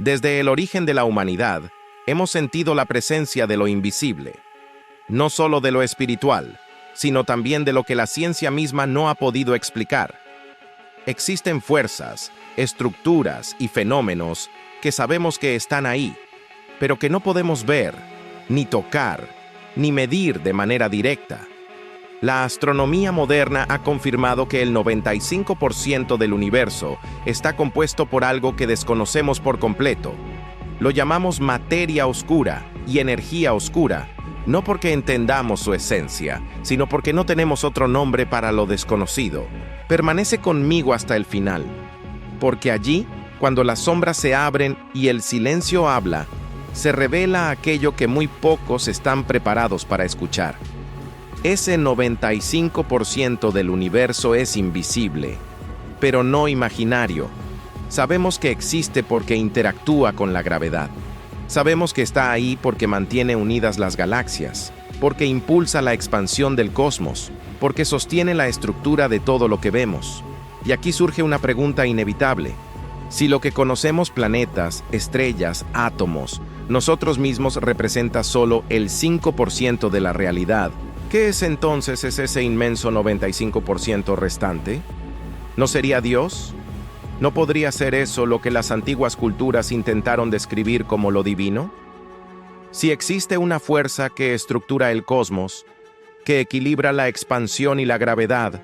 Desde el origen de la humanidad, hemos sentido la presencia de lo invisible, no solo de lo espiritual, sino también de lo que la ciencia misma no ha podido explicar. Existen fuerzas, estructuras y fenómenos que sabemos que están ahí, pero que no podemos ver, ni tocar, ni medir de manera directa. La astronomía moderna ha confirmado que el 95% del universo está compuesto por algo que desconocemos por completo. Lo llamamos materia oscura y energía oscura, no porque entendamos su esencia, sino porque no tenemos otro nombre para lo desconocido. Permanece conmigo hasta el final, porque allí, cuando las sombras se abren y el silencio habla, se revela aquello que muy pocos están preparados para escuchar. Ese 95% del universo es invisible, pero no imaginario. Sabemos que existe porque interactúa con la gravedad. Sabemos que está ahí porque mantiene unidas las galaxias, porque impulsa la expansión del cosmos, porque sostiene la estructura de todo lo que vemos. Y aquí surge una pregunta inevitable. Si lo que conocemos, planetas, estrellas, átomos, nosotros mismos representa solo el 5% de la realidad, ¿qué es entonces ese inmenso 95% restante? ¿No sería Dios? ¿No podría ser eso lo que las antiguas culturas intentaron describir como lo divino? Si existe una fuerza que estructura el cosmos, que equilibra la expansión y la gravedad,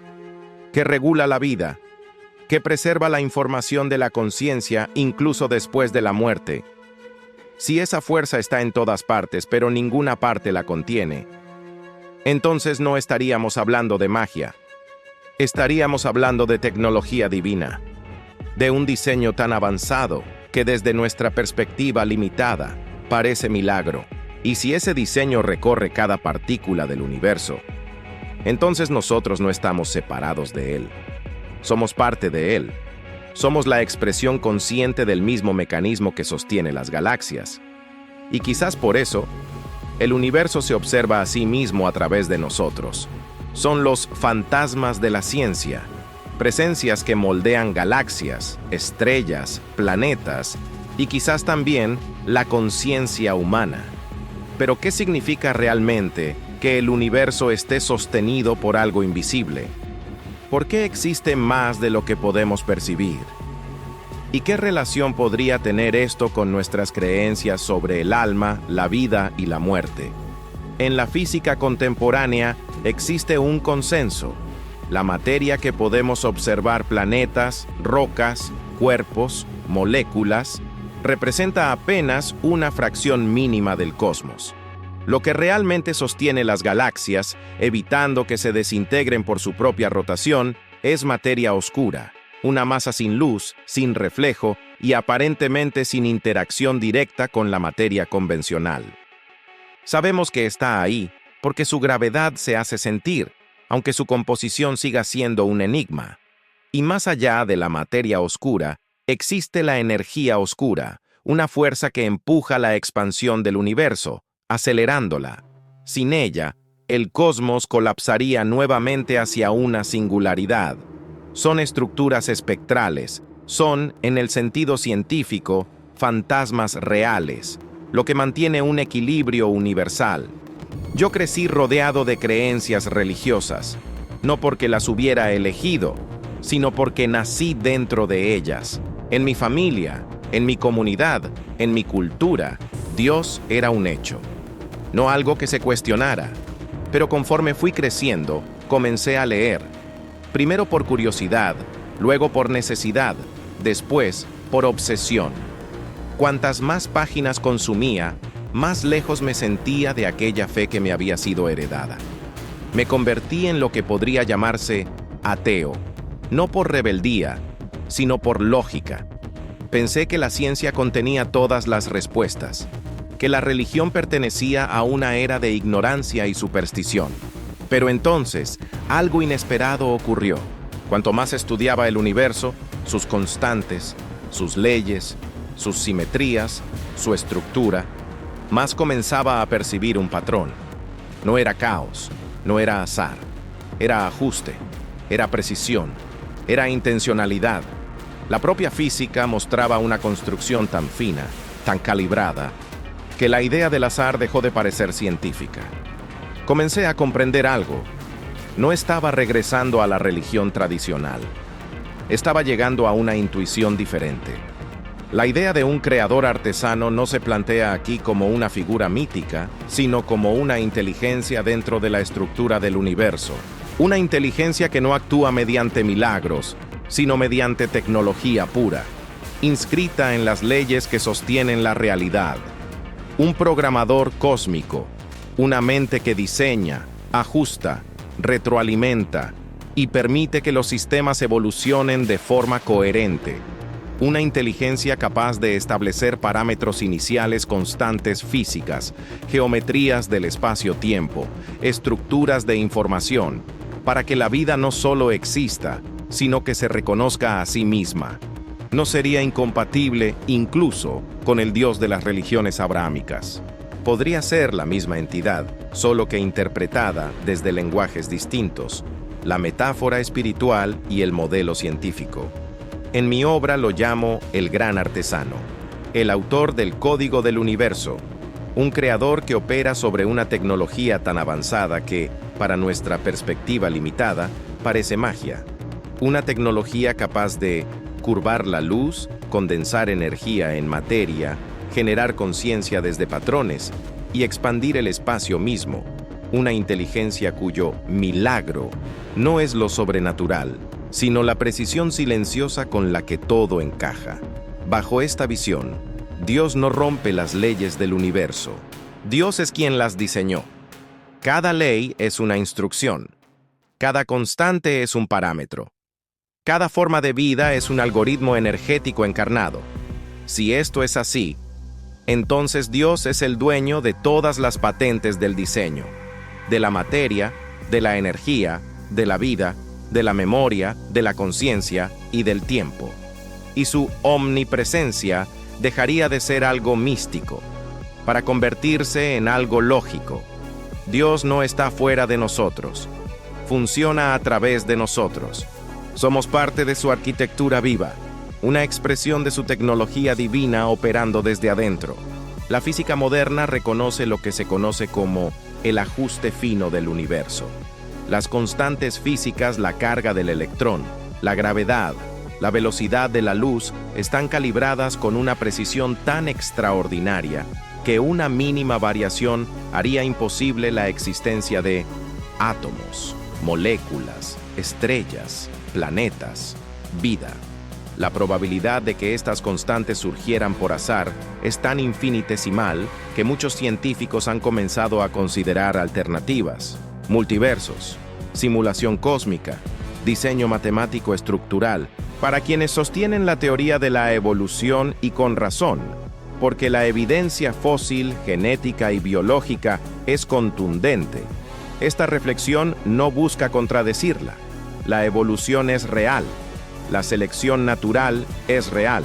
que regula la vida, que preserva la información de la conciencia incluso después de la muerte, si esa fuerza está en todas partes pero ninguna parte la contiene, entonces no estaríamos hablando de magia, estaríamos hablando de tecnología divina, de un diseño tan avanzado que desde nuestra perspectiva limitada parece milagro. Y si ese diseño recorre cada partícula del universo, entonces nosotros no estamos separados de él. Somos parte de él. Somos la expresión consciente del mismo mecanismo que sostiene las galaxias. Y quizás por eso, el universo se observa a sí mismo a través de nosotros. Son los fantasmas de la ciencia, presencias que moldean galaxias, estrellas, planetas y quizás también la conciencia humana. Pero ¿qué significa realmente que el universo esté sostenido por algo invisible? ¿Por qué existe más de lo que podemos percibir? ¿Y qué relación podría tener esto con nuestras creencias sobre el alma, la vida y la muerte? En la física contemporánea existe un consenso. La materia que podemos observar, planetas, rocas, cuerpos, moléculas, representa apenas una fracción mínima del cosmos. Lo que realmente sostiene las galaxias, evitando que se desintegren por su propia rotación, es materia oscura, una masa sin luz, sin reflejo y aparentemente sin interacción directa con la materia convencional. Sabemos que está ahí porque su gravedad se hace sentir, aunque su composición siga siendo un enigma. Y más allá de la materia oscura, existe la energía oscura, una fuerza que empuja la expansión del universo, acelerándola. Sin ella, el cosmos colapsaría nuevamente hacia una singularidad. Son estructuras espectrales, son, en el sentido científico, fantasmas reales, lo que mantiene un equilibrio universal. Yo crecí rodeado de creencias religiosas, no porque las hubiera elegido, sino porque nací dentro de ellas. En mi familia, en mi comunidad, en mi cultura, Dios era un hecho, no algo que se cuestionara. Pero conforme fui creciendo, comencé a leer, primero por curiosidad, luego por necesidad, después por obsesión. Cuantas más páginas consumía, más lejos me sentía de aquella fe que me había sido heredada. Me convertí en lo que podría llamarse ateo, no por rebeldía, sino por lógica. Pensé que la ciencia contenía todas las respuestas, que la religión pertenecía a una era de ignorancia y superstición. Pero entonces, algo inesperado ocurrió. Cuanto más estudiaba el universo, sus constantes, sus leyes, sus simetrías, su estructura, más comenzaba a percibir un patrón. No era caos, no era azar, era ajuste, era precisión, era intencionalidad. La propia física mostraba una construcción tan fina, tan calibrada, que la idea del azar dejó de parecer científica. Comencé a comprender algo. No estaba regresando a la religión tradicional. Estaba llegando a una intuición diferente. La idea de un creador artesano no se plantea aquí como una figura mítica, sino como una inteligencia dentro de la estructura del universo. Una inteligencia que no actúa mediante milagros, sino mediante tecnología pura, inscrita en las leyes que sostienen la realidad. Un programador cósmico, una mente que diseña, ajusta, retroalimenta y permite que los sistemas evolucionen de forma coherente. Una inteligencia capaz de establecer parámetros iniciales constantes físicas, geometrías del espacio-tiempo, estructuras de información, para que la vida no solo exista, sino que se reconozca a sí misma. No sería incompatible incluso con el Dios de las religiones abrahámicas. Podría ser la misma entidad, solo que interpretada desde lenguajes distintos, la metáfora espiritual y el modelo científico. En mi obra lo llamo el gran artesano, el autor del código del universo, un creador que opera sobre una tecnología tan avanzada que, para nuestra perspectiva limitada, parece magia. Una tecnología capaz de curvar la luz, condensar energía en materia, generar conciencia desde patrones y expandir el espacio mismo. Una inteligencia cuyo milagro no es lo sobrenatural, sino la precisión silenciosa con la que todo encaja. Bajo esta visión, Dios no rompe las leyes del universo. Dios es quien las diseñó. Cada ley es una instrucción. Cada constante es un parámetro. Cada forma de vida es un algoritmo energético encarnado. Si esto es así, entonces Dios es el dueño de todas las patentes del diseño, de la materia, de la energía, de la vida, de la memoria, de la conciencia y del tiempo. Y su omnipresencia dejaría de ser algo místico, para convertirse en algo lógico. Dios no está fuera de nosotros, funciona a través de nosotros. Somos parte de su arquitectura viva, una expresión de su tecnología divina operando desde adentro. La física moderna reconoce lo que se conoce como el ajuste fino del universo. Las constantes físicas, la carga del electrón, la gravedad, la velocidad de la luz están calibradas con una precisión tan extraordinaria que una mínima variación haría imposible la existencia de átomos, moléculas, estrellas, planetas, vida. La probabilidad de que estas constantes surgieran por azar es tan infinitesimal que muchos científicos han comenzado a considerar alternativas. Multiversos, simulación cósmica, diseño matemático estructural, para quienes sostienen la teoría de la evolución y con razón, porque la evidencia fósil, genética y biológica es contundente. Esta reflexión no busca contradecirla. La evolución es real, la selección natural es real,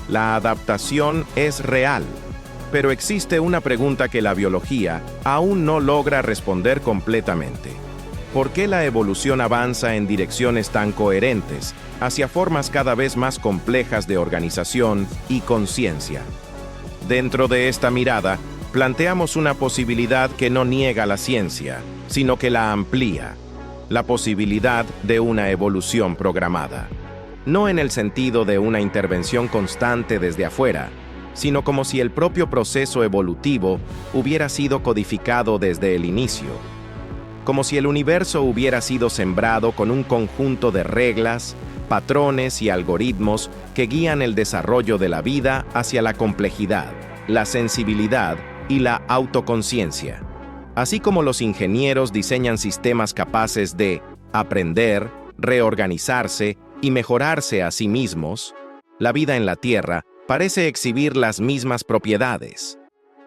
la adaptación es real. Pero existe una pregunta que la biología aún no logra responder completamente. ¿Por qué la evolución avanza en direcciones tan coherentes, hacia formas cada vez más complejas de organización y conciencia? Dentro de esta mirada, planteamos una posibilidad que no niega la ciencia, sino que la amplía: la posibilidad de una evolución programada. No en el sentido de una intervención constante desde afuera, sino como si el propio proceso evolutivo hubiera sido codificado desde el inicio. Como si el universo hubiera sido sembrado con un conjunto de reglas, patrones y algoritmos que guían el desarrollo de la vida hacia la complejidad, la sensibilidad y la autoconciencia. Así como los ingenieros diseñan sistemas capaces de aprender, reorganizarse y mejorarse a sí mismos, la vida en la Tierra parece exhibir las mismas propiedades.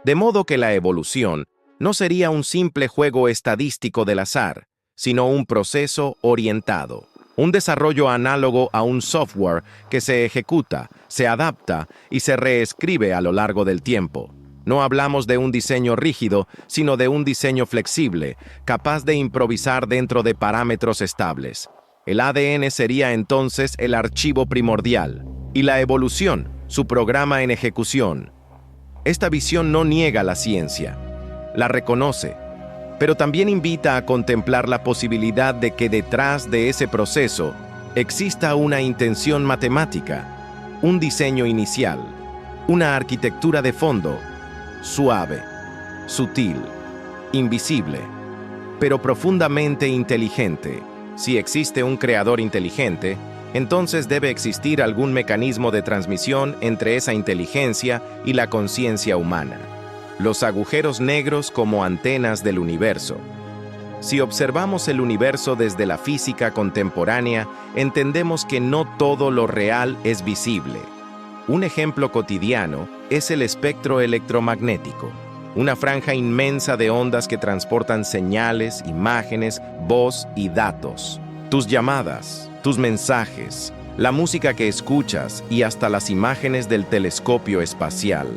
De modo que la evolución no sería un simple juego estadístico del azar, sino un proceso orientado, un desarrollo análogo a un software que se ejecuta, se adapta y se reescribe a lo largo del tiempo. No hablamos de un diseño rígido, sino de un diseño flexible, capaz de improvisar dentro de parámetros estables. El ADN sería entonces el archivo primordial, y la evolución, su programa en ejecución. Esta visión no niega la ciencia, la reconoce, pero también invita a contemplar la posibilidad de que detrás de ese proceso exista una intención matemática, un diseño inicial, una arquitectura de fondo, suave, sutil, invisible, pero profundamente inteligente. Si existe un creador inteligente, entonces debe existir algún mecanismo de transmisión entre esa inteligencia y la conciencia humana. Los agujeros negros como antenas del universo. Si observamos el universo desde la física contemporánea, entendemos que no todo lo real es visible. Un ejemplo cotidiano es el espectro electromagnético, una franja inmensa de ondas que transportan señales, imágenes, voz y datos. Tus llamadas, tus mensajes, la música que escuchas y hasta las imágenes del telescopio espacial.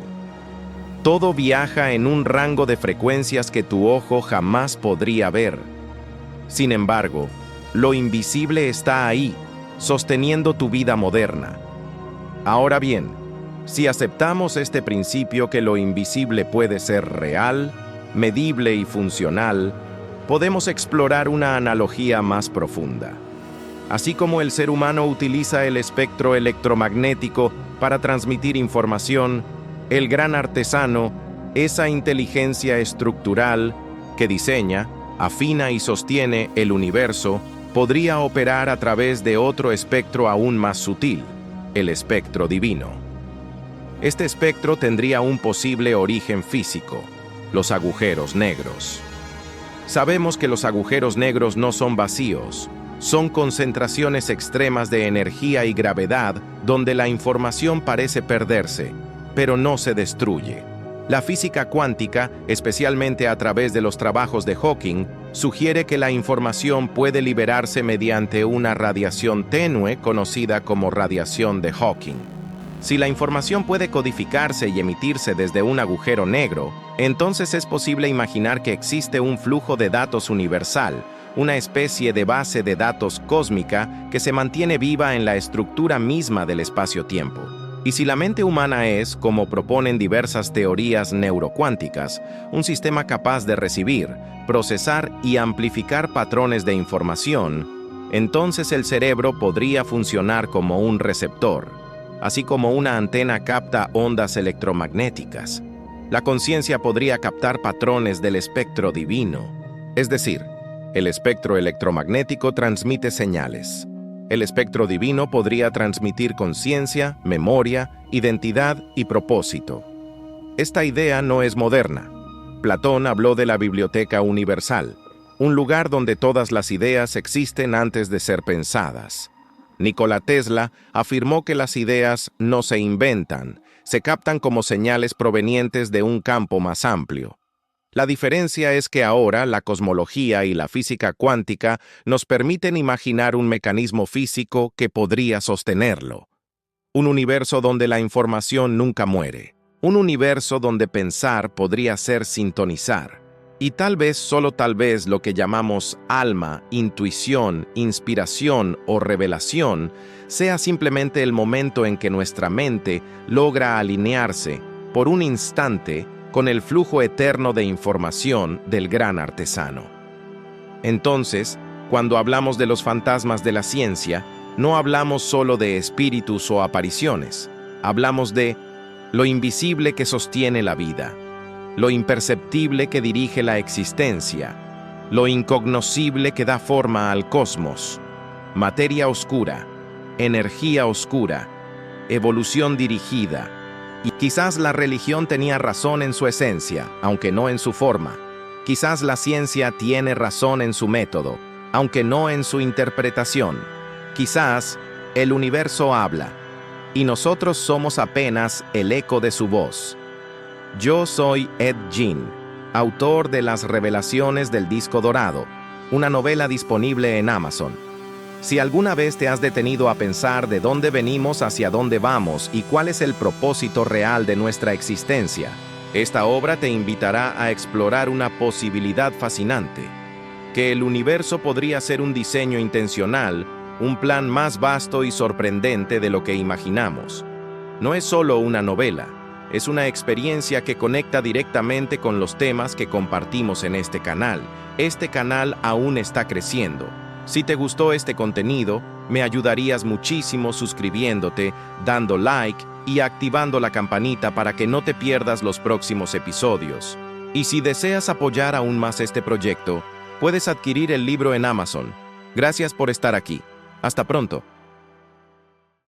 Todo viaja en un rango de frecuencias que tu ojo jamás podría ver. Sin embargo, lo invisible está ahí, sosteniendo tu vida moderna. Ahora bien, si aceptamos este principio que lo invisible puede ser real, medible y funcional, podemos explorar una analogía más profunda. Así como el ser humano utiliza el espectro electromagnético para transmitir información, el gran artesano, esa inteligencia estructural que diseña, afina y sostiene el universo, podría operar a través de otro espectro aún más sutil, el espectro divino. Este espectro tendría un posible origen físico, los agujeros negros. Sabemos que los agujeros negros no son vacíos, son concentraciones extremas de energía y gravedad donde la información parece perderse, pero no se destruye. La física cuántica, especialmente a través de los trabajos de Hawking, sugiere que la información puede liberarse mediante una radiación tenue conocida como radiación de Hawking. Si la información puede codificarse y emitirse desde un agujero negro, entonces es posible imaginar que existe un flujo de datos universal, una especie de base de datos cósmica que se mantiene viva en la estructura misma del espacio-tiempo. Y si la mente humana es, como proponen diversas teorías neurocuánticas, un sistema capaz de recibir, procesar y amplificar patrones de información, entonces el cerebro podría funcionar como un receptor, así como una antena capta ondas electromagnéticas. La conciencia podría captar patrones del espectro divino, es decir, el espectro electromagnético transmite señales. El espectro divino podría transmitir conciencia, memoria, identidad y propósito. Esta idea no es moderna. Platón habló de la biblioteca universal, un lugar donde todas las ideas existen antes de ser pensadas. Nikola Tesla afirmó que las ideas no se inventan, se captan como señales provenientes de un campo más amplio. La diferencia es que ahora la cosmología y la física cuántica nos permiten imaginar un mecanismo físico que podría sostenerlo. Un universo donde la información nunca muere. Un universo donde pensar podría ser sintonizar. Y tal vez, solo tal vez, lo que llamamos alma, intuición, inspiración o revelación sea simplemente el momento en que nuestra mente logra alinearse, por un instante, con el flujo eterno de información del gran artesano. Entonces, cuando hablamos de los fantasmas de la ciencia, no hablamos solo de espíritus o apariciones, hablamos de lo invisible que sostiene la vida, lo imperceptible que dirige la existencia, lo incognoscible que da forma al cosmos, materia oscura, energía oscura, evolución dirigida. Y quizás la religión tenía razón en su esencia, aunque no en su forma. Quizás la ciencia tiene razón en su método, aunque no en su interpretación. Quizás el universo habla, y nosotros somos apenas el eco de su voz. Yo soy Ed Gein, autor de Las Revelaciones del Disco Dorado, una novela disponible en Amazon. Si alguna vez te has detenido a pensar de dónde venimos, hacia dónde vamos y cuál es el propósito real de nuestra existencia, esta obra te invitará a explorar una posibilidad fascinante, que el universo podría ser un diseño intencional un plan más vasto y sorprendente de lo que imaginamos. No es solo una novela, es una experiencia que conecta directamente con los temas que compartimos en este canal. Este canal aún está creciendo. Si te gustó este contenido, me ayudarías muchísimo suscribiéndote, dando like y activando la campanita para que no te pierdas los próximos episodios. Y si deseas apoyar aún más este proyecto, puedes adquirir el libro en Amazon. Gracias por estar aquí. Hasta pronto.